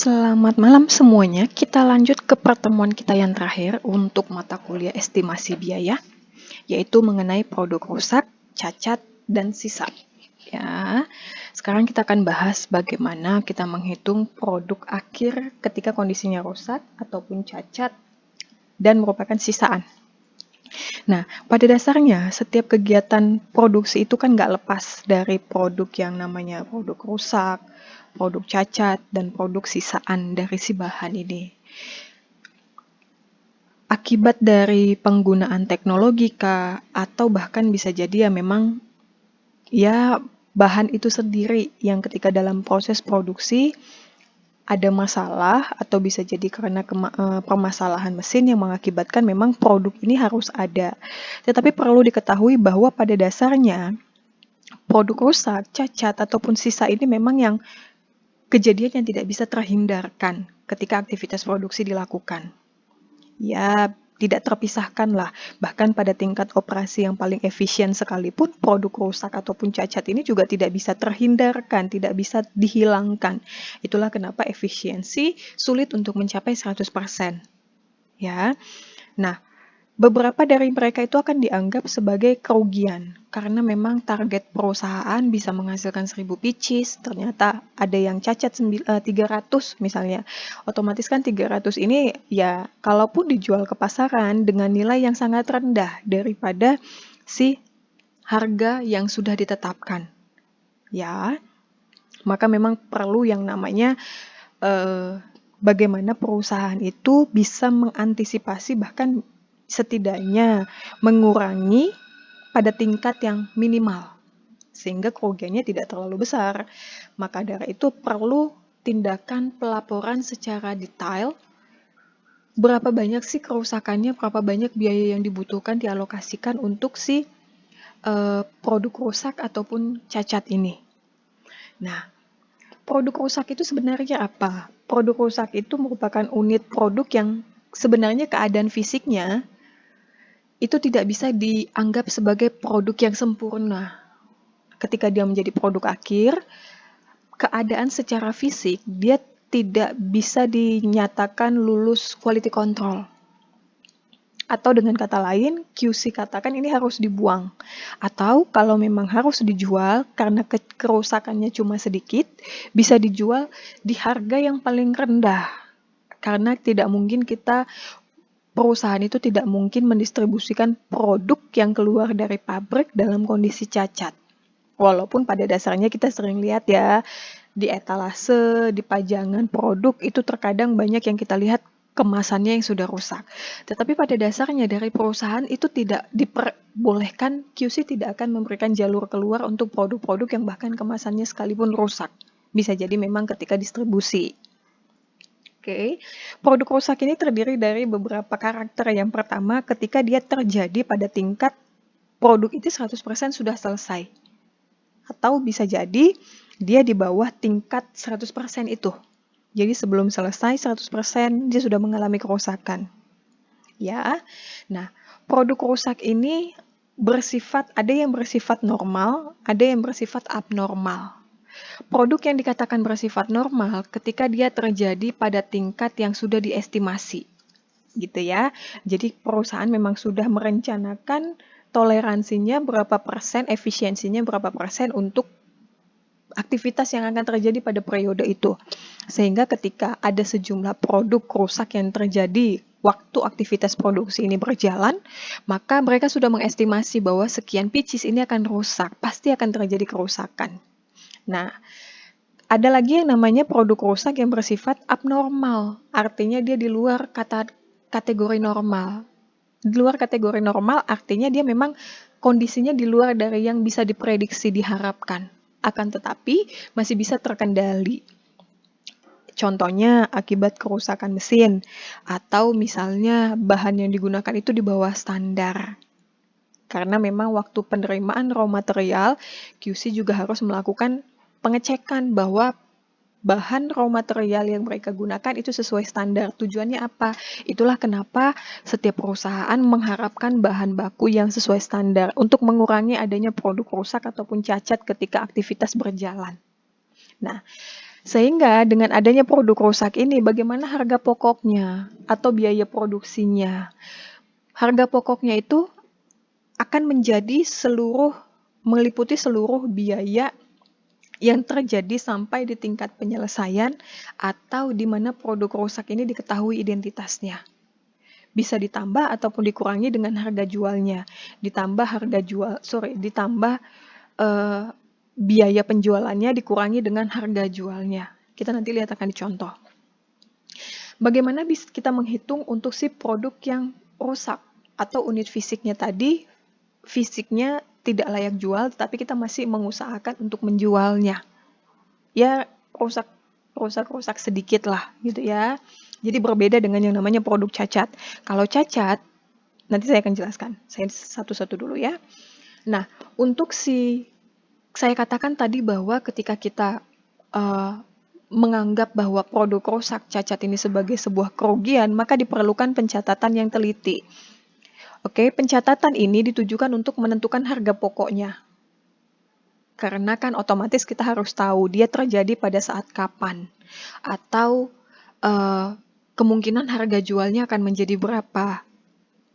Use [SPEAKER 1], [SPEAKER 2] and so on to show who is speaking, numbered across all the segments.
[SPEAKER 1] Selamat malam semuanya. Kita lanjut ke pertemuan kita yang terakhir untuk mata kuliah estimasi biaya, yaitu mengenai produk rusak, cacat, dan sisa. Ya, sekarang kita akan bahas bagaimana kita menghitung produk akhir ketika kondisinya rusak ataupun cacat dan merupakan sisaan. Nah, pada dasarnya setiap kegiatan produksi itu kan nggak lepas dari produk yang namanya produk rusak, produk cacat, dan produk sisaan dari si bahan ini. Akibat dari penggunaan teknologi kah, atau bahkan bisa jadi ya memang ya bahan itu sendiri yang ketika dalam proses produksi ada masalah atau bisa jadi karena permasalahan mesin yang mengakibatkan memang produk ini harus ada. Tetapi perlu diketahui bahwa pada dasarnya produk rusak, cacat, ataupun sisa ini memang yang kejadian yang tidak bisa terhindarkan ketika aktivitas produksi dilakukan. Ya, tidak terpisahkan lah. Bahkan pada tingkat operasi yang paling efisien sekalipun, produk rusak ataupun cacat ini juga tidak bisa terhindarkan, tidak bisa dihilangkan. Itulah kenapa efisiensi sulit untuk mencapai 100%. Ya. Nah, beberapa dari mereka itu akan dianggap sebagai kerugian karena memang target perusahaan bisa menghasilkan 1000 pieces, ternyata ada yang cacat 300 misalnya. Otomatis kan 300 ini ya kalaupun dijual ke pasaran dengan nilai yang sangat rendah daripada si harga yang sudah ditetapkan. Ya, maka memang perlu yang namanya bagaimana perusahaan itu bisa mengantisipasi bahkan setidaknya mengurangi pada tingkat yang minimal sehingga kerugiannya tidak terlalu besar. Maka dari itu perlu tindakan pelaporan secara detail. Berapa banyak sih kerusakannya, berapa banyak biaya yang dibutuhkan dialokasikan untuk si produk rusak ataupun cacat ini. Nah, produk rusak itu sebenarnya apa? Produk rusak itu merupakan unit produk yang sebenarnya keadaan fisiknya itu tidak bisa dianggap sebagai produk yang sempurna. Ketika dia menjadi produk akhir, keadaan secara fisik dia tidak bisa dinyatakan lulus quality control. Atau dengan kata lain, QC katakan ini harus dibuang. Atau kalau memang harus dijual karena kerusakannya cuma sedikit, bisa dijual di harga yang paling rendah. Karena tidak mungkin perusahaan itu tidak mungkin mendistribusikan produk yang keluar dari pabrik dalam kondisi cacat. Walaupun pada dasarnya kita sering lihat ya, di etalase, di pajangan produk itu terkadang banyak yang kita lihat kemasannya yang sudah rusak. Tetapi pada dasarnya dari perusahaan itu tidak diperbolehkan, QC tidak akan memberikan jalur keluar untuk produk-produk yang bahkan kemasannya sekalipun rusak. Bisa jadi memang ketika distribusi. Oke, produk rusak ini terdiri dari beberapa karakter. Yang pertama, ketika dia terjadi pada tingkat produk itu 100% sudah selesai. Atau bisa jadi dia di bawah tingkat 100% itu. Jadi sebelum selesai 100% dia sudah mengalami kerusakan. Ya, nah produk rusak ini ada yang bersifat normal, ada yang bersifat abnormal. Produk yang dikatakan bersifat normal ketika dia terjadi pada tingkat yang sudah diestimasi, gitu ya. Jadi perusahaan memang sudah merencanakan toleransinya berapa persen, efisiensinya berapa persen untuk aktivitas yang akan terjadi pada periode itu. Sehingga ketika ada sejumlah produk rusak yang terjadi waktu aktivitas produksi ini berjalan, maka mereka sudah mengestimasi bahwa sekian pieces ini akan rusak, pasti akan terjadi kerusakan. Nah, ada lagi yang namanya produk rusak yang bersifat abnormal, artinya dia di luar kategori normal. Di luar kategori normal artinya dia memang kondisinya di luar dari yang bisa diprediksi diharapkan, akan tetapi masih bisa terkendali. Contohnya akibat kerusakan mesin, atau misalnya bahan yang digunakan itu di bawah standar. Karena memang waktu penerimaan raw material, QC juga harus melakukan pengecekan bahwa bahan raw material yang mereka gunakan itu sesuai standar. Tujuannya apa? Itulah kenapa setiap perusahaan mengharapkan bahan baku yang sesuai standar untuk mengurangi adanya produk rusak ataupun cacat ketika aktivitas berjalan. Nah, Sehingga dengan adanya produk rusak ini, bagaimana harga pokoknya atau biaya produksinya? Harga pokoknya itu akan meliputi seluruh biaya yang terjadi sampai di tingkat penyelesaian atau di mana produk rusak ini diketahui identitasnya. Bisa ditambah ataupun dikurangi dengan harga jualnya. Ditambah biaya penjualannya dikurangi dengan harga jualnya. Kita nanti lihat akan dicontoh. Bagaimana bisa kita menghitung untuk si produk yang rusak atau unit fisiknya tadi, fisiknya tidak layak jual, tapi kita masih mengusahakan untuk menjualnya. Ya, rusak sedikit lah gitu ya. Jadi berbeda dengan yang namanya produk cacat. Kalau cacat, nanti saya akan jelaskan. Saya satu-satu dulu ya. Nah, saya katakan tadi bahwa ketika kita menganggap bahwa produk rusak cacat ini sebagai sebuah kerugian, maka diperlukan pencatatan yang teliti. Oke, pencatatan ini ditujukan untuk menentukan harga pokoknya. Karena kan otomatis kita harus tahu dia terjadi pada saat kapan. Atau kemungkinan harga jualnya akan menjadi berapa.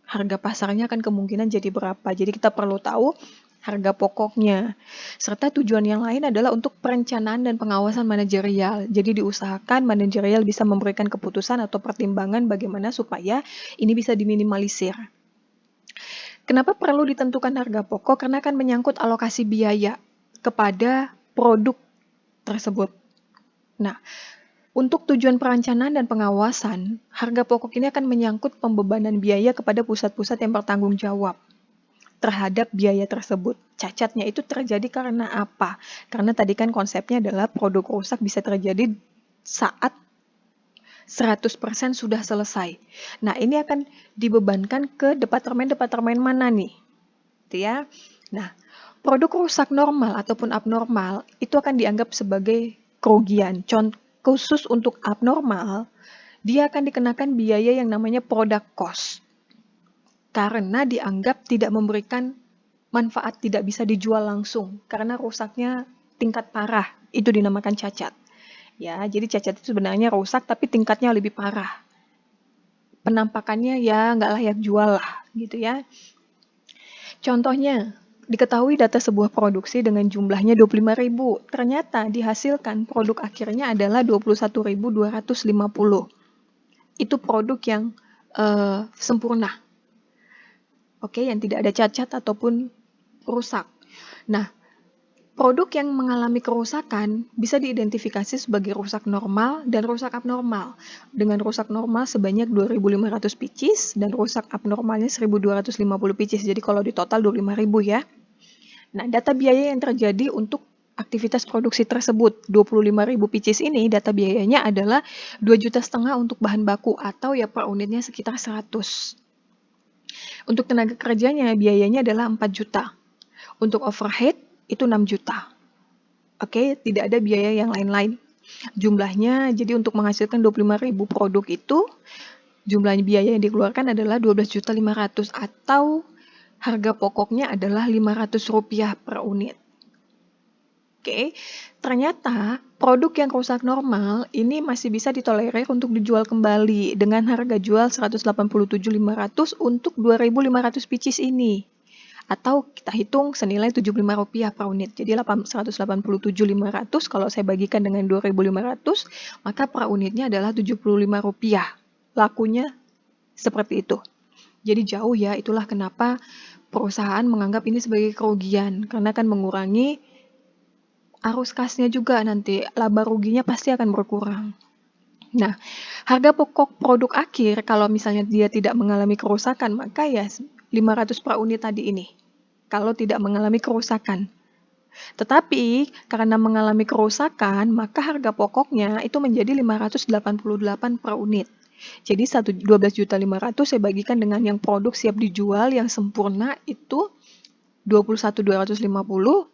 [SPEAKER 1] Harga pasarnya akan kemungkinan jadi berapa. Jadi kita perlu tahu harga pokoknya. Serta tujuan yang lain adalah untuk perencanaan dan pengawasan manajerial. Jadi diusahakan manajerial bisa memberikan keputusan atau pertimbangan bagaimana supaya ini bisa diminimalisir. Kenapa perlu ditentukan harga pokok? Karena akan menyangkut alokasi biaya kepada produk tersebut. Nah, untuk tujuan perencanaan dan pengawasan, harga pokok ini akan menyangkut pembebanan biaya kepada pusat-pusat yang bertanggung jawab terhadap biaya tersebut. Cacatnya itu terjadi karena apa? Karena tadi kan konsepnya adalah produk rusak bisa terjadi saat 100% sudah selesai. Nah, ini akan dibebankan ke departemen-departemen mana nih? Gitu ya. Nah, produk rusak normal ataupun abnormal itu akan dianggap sebagai kerugian. Khusus untuk abnormal, dia akan dikenakan biaya yang namanya product cost. Karena dianggap tidak memberikan manfaat, tidak bisa dijual langsung. Karena rusaknya tingkat parah, itu dinamakan cacat. Ya, jadi cacat itu sebenarnya rusak tapi tingkatnya lebih parah. Penampakannya ya nggak layak jual lah, gitu ya. Contohnya, diketahui data sebuah produksi dengan jumlahnya 25.000, ternyata dihasilkan produk akhirnya adalah 21.250. Itu produk yang sempurna. Oke, yang tidak ada cacat ataupun rusak. Nah, produk yang mengalami kerusakan bisa diidentifikasi sebagai rusak normal dan rusak abnormal. Dengan rusak normal sebanyak 2.500 pieces dan rusak abnormalnya 1.250 pieces. Jadi kalau di total 25.000 ya. Nah, data biaya yang terjadi untuk aktivitas produksi tersebut 25.000 pieces ini, data biayanya adalah 2,5 juta untuk bahan baku atau ya per unitnya sekitar 100. Untuk tenaga kerjanya biayanya adalah 4 juta. Untuk overhead itu 6 juta. Oke, tidak ada biaya yang lain-lain. Jumlahnya, jadi untuk menghasilkan 25.000 produk itu, jumlah biaya yang dikeluarkan adalah 12.500.000 atau harga pokoknya adalah Rp500 per unit. Oke, ternyata produk yang rusak normal ini masih bisa ditolerir untuk dijual kembali dengan harga jual 187.500 untuk 2.500 pieces ini. Atau kita hitung senilai Rp75 per unit. Jadi 187.500 kalau saya bagikan dengan 2.500, maka per unitnya adalah Rp75. Lakunya seperti itu. Jadi jauh ya, itulah kenapa perusahaan menganggap ini sebagai kerugian. Karena akan mengurangi arus kasnya juga nanti, laba ruginya pasti akan berkurang. Nah, harga pokok produk akhir kalau misalnya dia tidak mengalami kerusakan, maka ya 500 per unit tadi ini. Kalau tidak mengalami kerusakan. Tetapi karena mengalami kerusakan, maka harga pokoknya itu menjadi 588 per unit. Jadi 12.500.000 saya bagikan dengan yang produk siap dijual yang sempurna itu 21.250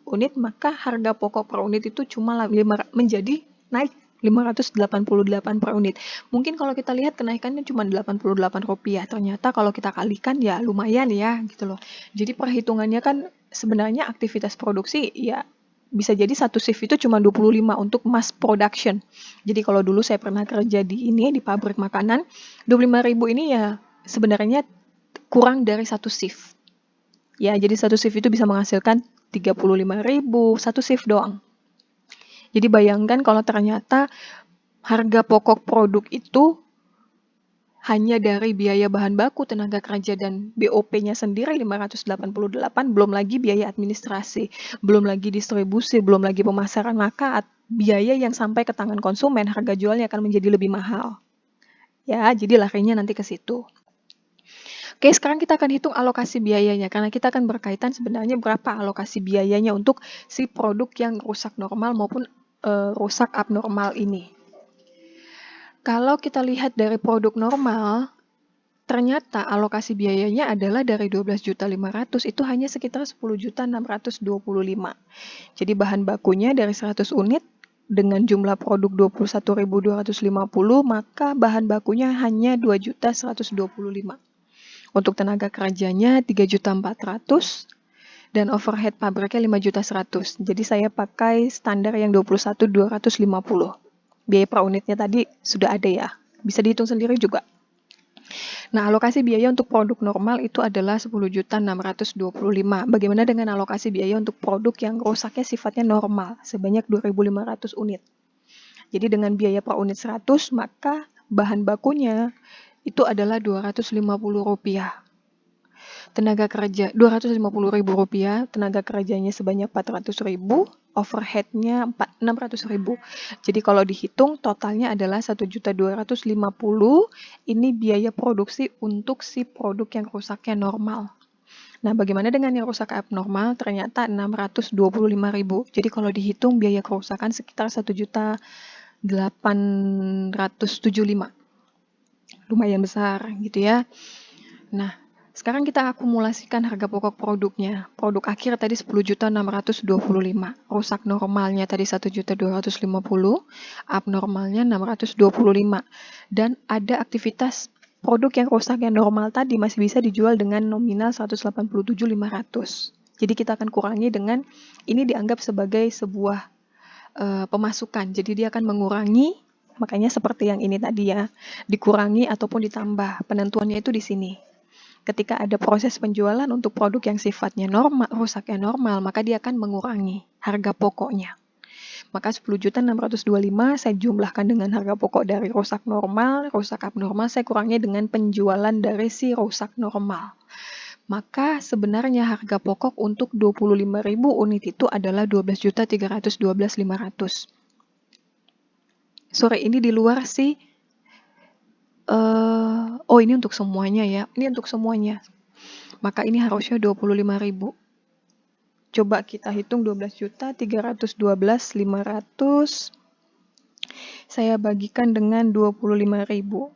[SPEAKER 1] unit, maka harga pokok per unit itu cuma menjadi naik 588 per unit. Mungkin kalau kita lihat kenaikannya cuma Rp88. Ternyata kalau kita kalikan ya lumayan ya gitu loh. Jadi perhitungannya kan sebenarnya aktivitas produksi ya bisa jadi satu shift itu cuma 25 untuk mass production. Jadi kalau dulu saya pernah kerja di pabrik makanan, 25.000 ini ya sebenarnya kurang dari satu shift. Ya, jadi satu shift itu bisa menghasilkan 35.000 satu shift doang. Jadi bayangkan kalau ternyata harga pokok produk itu hanya dari biaya bahan baku, tenaga kerja, dan BOP-nya sendiri 588, belum lagi biaya administrasi, belum lagi distribusi, belum lagi pemasaran, maka biaya yang sampai ke tangan konsumen, harga jualnya akan menjadi lebih mahal. Ya, jadi larinya nanti ke situ. Oke, sekarang kita akan hitung alokasi biayanya, karena kita akan berkaitan sebenarnya berapa alokasi biayanya untuk si produk yang rusak normal maupun rusak abnormal ini. Kalau kita lihat dari produk normal, ternyata alokasi biayanya adalah dari 12.500.000 itu hanya sekitar 10.625. Jadi bahan bakunya dari 100 unit dengan jumlah produk 21.250, maka bahan bakunya hanya 2.125. Untuk tenaga kerjanya 3.400 dan overhead pabriknya 5.100. Jadi saya pakai standar yang 21.250. Biaya per unitnya tadi sudah ada ya. Bisa dihitung sendiri juga. Nah, alokasi biaya untuk produk normal itu adalah 10.625. Bagaimana dengan alokasi biaya untuk produk yang rusaknya sifatnya normal, sebanyak 2.500 unit. Jadi dengan biaya per unit 100, maka bahan bakunya itu adalah Rp250. Tenaga kerja Rp250.000, tenaga kerjanya sebanyak 400.000, overheadnya 600.000. Jadi kalau dihitung totalnya adalah 1.250.000. Ini biaya produksi untuk si produk yang rusaknya normal. Nah, bagaimana dengan yang rusak abnormal? Ternyata 625.000. Jadi kalau dihitung biaya kerusakan sekitar 1.875. Lumayan besar gitu ya. Nah, sekarang kita akumulasikan harga pokok produknya. Produk akhir tadi 10.625. Rusak normalnya tadi 1.250. Abnormalnya 625. Dan ada aktivitas produk yang rusak yang normal tadi masih bisa dijual dengan nominal 187.500. Jadi kita akan kurangi dengan, ini dianggap sebagai sebuah pemasukan. Jadi dia akan mengurangi, makanya seperti yang ini tadi ya, dikurangi ataupun ditambah. Penentuannya itu di sini. Ketika ada proses penjualan untuk produk yang sifatnya normal, rusaknya normal, maka dia akan mengurangi harga pokoknya. Maka 10.625 saya jumlahkan dengan harga pokok dari rusak normal, rusak abnormal, saya kurangi dengan penjualan dari si rusak normal. Maka sebenarnya harga pokok untuk 25.000 unit itu adalah 12.312.500. Sorry, ini di luar sih. Ini untuk semuanya ya. Ini untuk semuanya. Maka ini harusnya 25.000. Coba kita hitung 12.312.500. Saya bagikan dengan 25.000.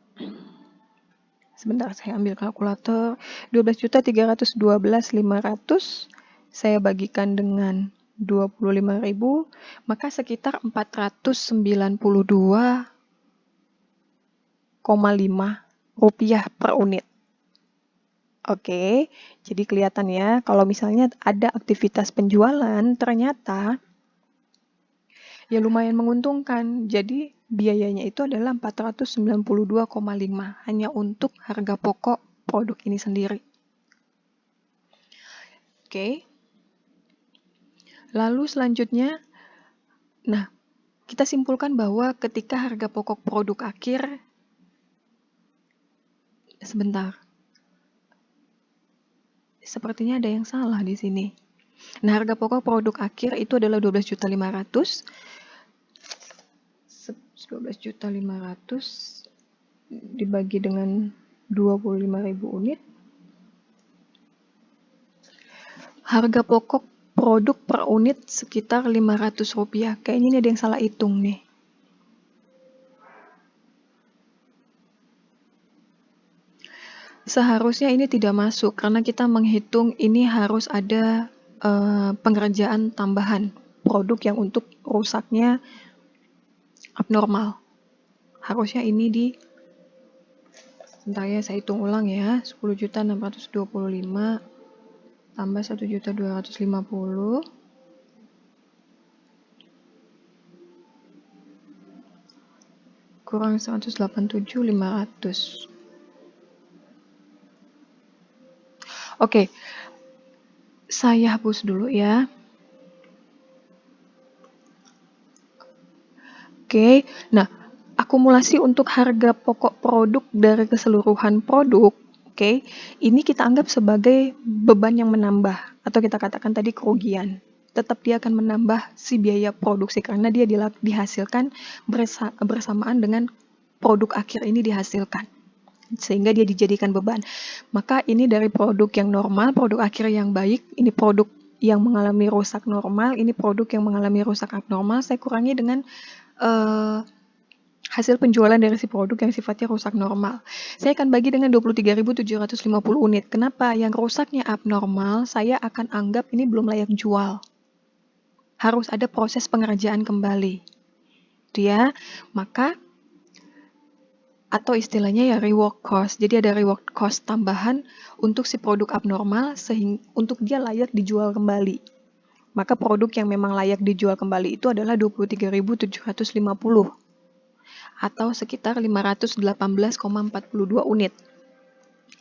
[SPEAKER 1] Sebentar, saya ambil kalkulator. 12.312.500 saya bagikan dengan 25.000, maka sekitar 492,5 rupiah per unit. Oke, jadi kelihatan ya, kalau misalnya ada aktivitas penjualan, ternyata ya lumayan menguntungkan. Jadi biayanya itu adalah 492,5 hanya untuk harga pokok produk ini sendiri. Oke. Lalu selanjutnya, nah, kita simpulkan bahwa ketika harga pokok produk akhir, sebentar. Sepertinya ada yang salah di sini. Nah, harga pokok produk akhir itu adalah 12.500.000. 12.500.000 dibagi dengan 25.000 unit. Harga pokok produk per unit sekitar Rp500. Kayaknya ini ada yang salah hitung nih. Seharusnya ini tidak masuk karena kita menghitung ini harus ada pengerjaan tambahan produk yang untuk rusaknya abnormal. Harusnya ini sebentar ya, saya hitung ulang ya. 10.625 tambah 1.250 kurang 187.500. Oke, saya hapus dulu ya. Oke, nah akumulasi untuk harga pokok produk dari keseluruhan produk, oke, ini kita anggap sebagai beban yang menambah, atau kita katakan tadi kerugian. Tetap dia akan menambah si biaya produksi karena dia dihasilkan bersamaan dengan produk akhir ini dihasilkan, sehingga dia dijadikan beban. Maka ini dari produk yang normal, produk akhir yang baik, ini produk yang mengalami rusak normal, ini produk yang mengalami rusak abnormal, saya kurangi dengan hasil penjualan dari si produk yang sifatnya rusak normal. Saya akan bagi dengan 23.750 unit. Kenapa? Yang rusaknya abnormal, saya akan anggap ini belum layak jual. Harus ada proses pengerjaan kembali. Dia, maka atau istilahnya ya rework cost. Jadi ada rework cost tambahan untuk si produk abnormal sehingga untuk dia layak dijual kembali. Maka produk yang memang layak dijual kembali itu adalah 23.750 atau sekitar 518,42 unit.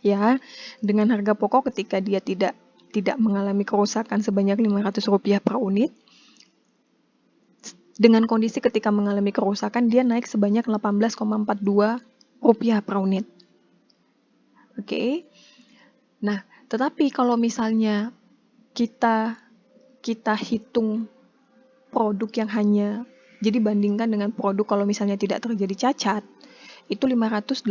[SPEAKER 1] Ya, dengan harga pokok ketika dia tidak mengalami kerusakan sebanyak Rp500 per unit. Dengan kondisi ketika mengalami kerusakan dia naik sebanyak Rp18,42 per unit. Oke. Nah, tetapi kalau misalnya kita hitung produk yang hanya, jadi bandingkan dengan produk kalau misalnya tidak terjadi cacat, itu 588.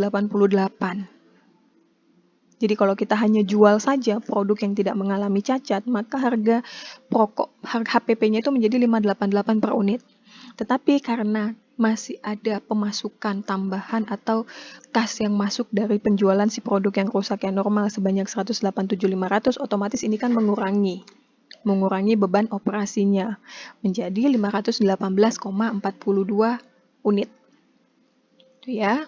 [SPEAKER 1] Jadi kalau kita hanya jual saja produk yang tidak mengalami cacat, maka harga HPP-nya itu menjadi 588 per unit. Tetapi karena masih ada pemasukan tambahan atau kas yang masuk dari penjualan si produk yang rusak yang normal sebanyak 187.500, otomatis ini kan mengurangi beban operasinya menjadi 518,42 unit. Itu ya.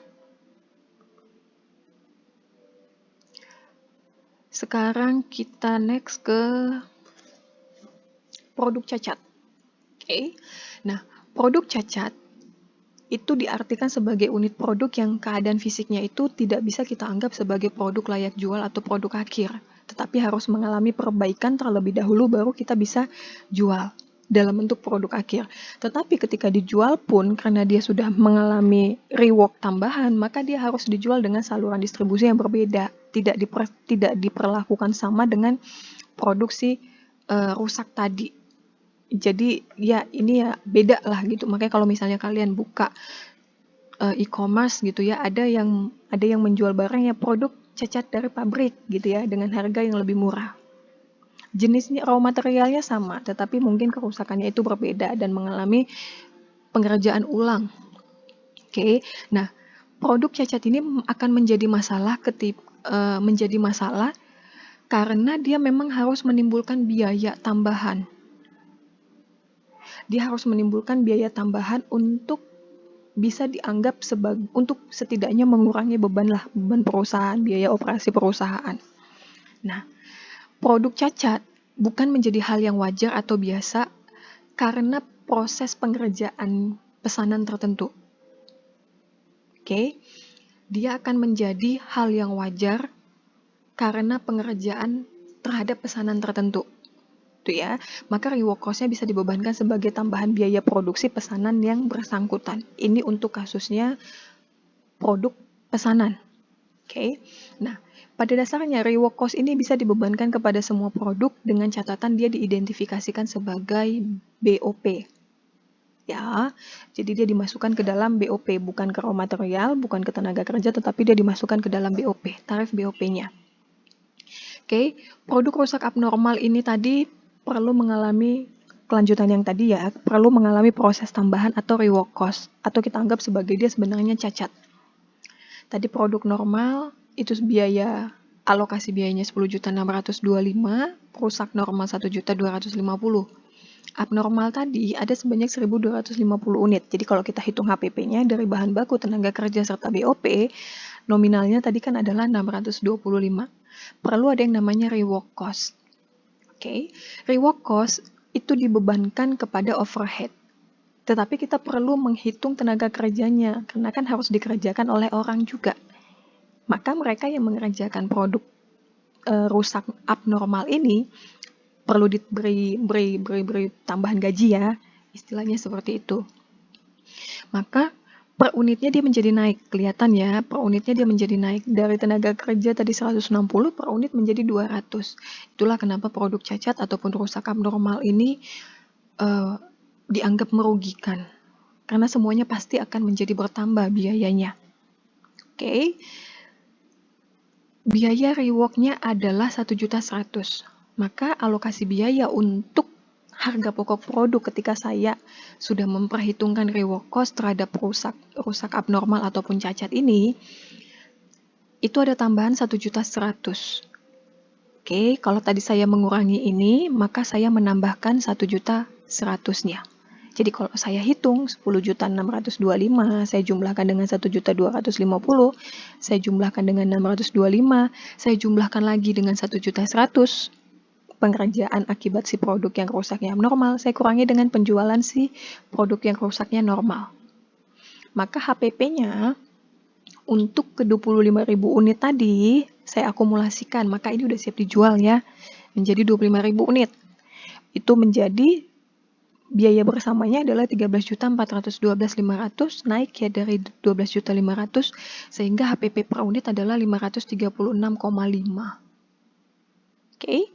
[SPEAKER 1] Sekarang kita next ke produk cacat. Oke. Nah, produk cacat itu diartikan sebagai unit produk yang keadaan fisiknya itu tidak bisa kita anggap sebagai produk layak jual atau produk akhir, tetapi harus mengalami perbaikan terlebih dahulu baru kita bisa jual dalam bentuk produk akhir. Tetapi ketika dijual pun karena dia sudah mengalami rework tambahan, maka dia harus dijual dengan saluran distribusi yang berbeda, tidak diperlakukan sama dengan produksi rusak tadi. Jadi ya ini ya beda lah gitu. Makanya kalau misalnya kalian buka e-commerce gitu ya, ada yang menjual barang ya produk cacat dari pabrik gitu ya dengan harga yang lebih murah. Jenisnya raw materialnya sama, tetapi mungkin kerusakannya itu berbeda dan mengalami pengerjaan ulang. Oke. Nah, produk cacat ini akan menjadi masalah karena dia memang harus menimbulkan biaya tambahan. Dia harus menimbulkan biaya tambahan untuk bisa dianggap untuk setidaknya mengurangi beban perusahaan, biaya operasi perusahaan. Nah, produk cacat bukan menjadi hal yang wajar atau biasa karena proses pengerjaan pesanan tertentu. Oke, dia akan menjadi hal yang wajar karena pengerjaan terhadap pesanan tertentu. Ya, maka rework cost-nya bisa dibebankan sebagai tambahan biaya produksi pesanan yang bersangkutan. Ini untuk kasusnya produk pesanan. Oke. Nah, pada dasarnya rework cost ini bisa dibebankan kepada semua produk dengan catatan dia diidentifikasikan sebagai BOP. Ya, jadi dia dimasukkan ke dalam BOP, bukan ke raw material, bukan ke tenaga kerja, tetapi dia dimasukkan ke dalam BOP, tarif BOP-nya. Oke, produk rusak abnormal ini tadi perlu mengalami kelanjutan yang tadi ya, perlu mengalami proses tambahan atau rework cost, atau kita anggap sebagai dia sebenarnya cacat. Tadi produk normal itu alokasi biayanya 10.625, rusak normal 1.250. Abnormal tadi ada sebanyak 1.250 unit. Jadi kalau kita hitung HPP-nya dari bahan baku, tenaga kerja serta BOP, nominalnya tadi kan adalah 625. Perlu ada yang namanya rework cost. Oke, rework cost itu dibebankan kepada overhead. Tetapi kita perlu menghitung tenaga kerjanya, karena kan harus dikerjakan oleh orang juga. Maka mereka yang mengerjakan produk rusak abnormal ini perlu diberi tambahan gaji ya, istilahnya seperti itu. Maka per unitnya dia menjadi naik, kelihatan ya, per unitnya dia menjadi naik. Dari tenaga kerja tadi 160, per unit menjadi 200. Itulah kenapa produk cacat ataupun rusak abnormal ini dianggap merugikan. Karena semuanya pasti akan menjadi bertambah biayanya. Oke. Biaya rework-nya adalah 1.100.000. Maka alokasi biaya untuk harga pokok produk ketika saya sudah memperhitungkan rework cost terhadap rusak abnormal ataupun cacat ini, itu ada tambahan 1.100.000. Oke, kalau tadi saya mengurangi ini, maka saya menambahkan 1.100.000-nya. Jadi kalau saya hitung 10.625, saya jumlahkan dengan 1.250, saya jumlahkan dengan 625, saya jumlahkan lagi dengan 1.100.000. Pengerjaan akibat si produk yang rusaknya abnormal, saya kurangi dengan penjualan si produk yang rusaknya normal. Maka HPP-nya untuk ke 25.000 unit tadi, saya akumulasikan, maka ini udah siap dijual ya, menjadi 25.000 unit. Itu menjadi biaya bersamanya adalah 13.412.500, naik ya dari 12.500.000, sehingga HPP per unit adalah 536,5. Oke.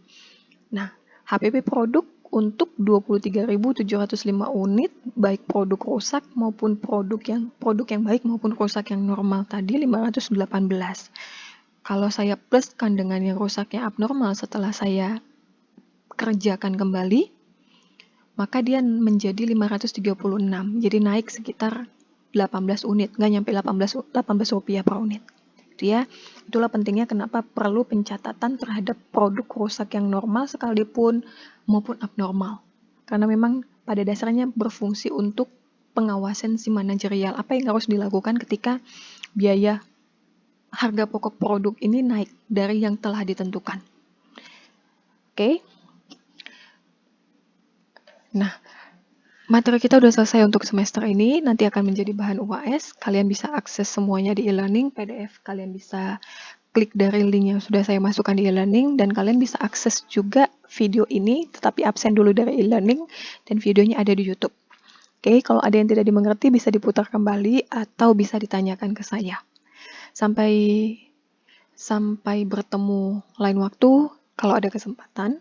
[SPEAKER 1] Nah, HPP produk untuk 23.705 unit, baik produk rusak maupun produk yang baik maupun rusak yang normal tadi 518. Kalau saya pluskan dengan yang rusaknya abnormal setelah saya kerjakan kembali, maka dia menjadi 536. Jadi naik sekitar 18 unit, nggak nyampe 18 rupiah per unit. Ya, itulah pentingnya kenapa perlu pencatatan terhadap produk rusak yang normal sekalipun maupun abnormal. Karena memang pada dasarnya berfungsi untuk pengawasan si manajerial, apa yang harus dilakukan ketika biaya harga pokok produk ini naik dari yang telah ditentukan. Oke. Nah, materi kita udah selesai untuk semester ini, nanti akan menjadi bahan UAS. Kalian bisa akses semuanya di e-learning, PDF kalian bisa klik dari link yang sudah saya masukkan di e-learning, dan kalian bisa akses juga video ini, tetapi absen dulu dari e-learning, dan videonya ada di YouTube. Oke, kalau ada yang tidak dimengerti bisa diputar kembali atau bisa ditanyakan ke saya. Sampai bertemu lain waktu kalau ada kesempatan.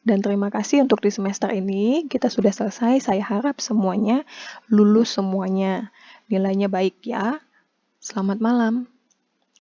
[SPEAKER 1] Dan terima kasih untuk di semester ini, kita sudah selesai. Saya harap semuanya lulus semuanya. Nilainya baik ya. Selamat malam.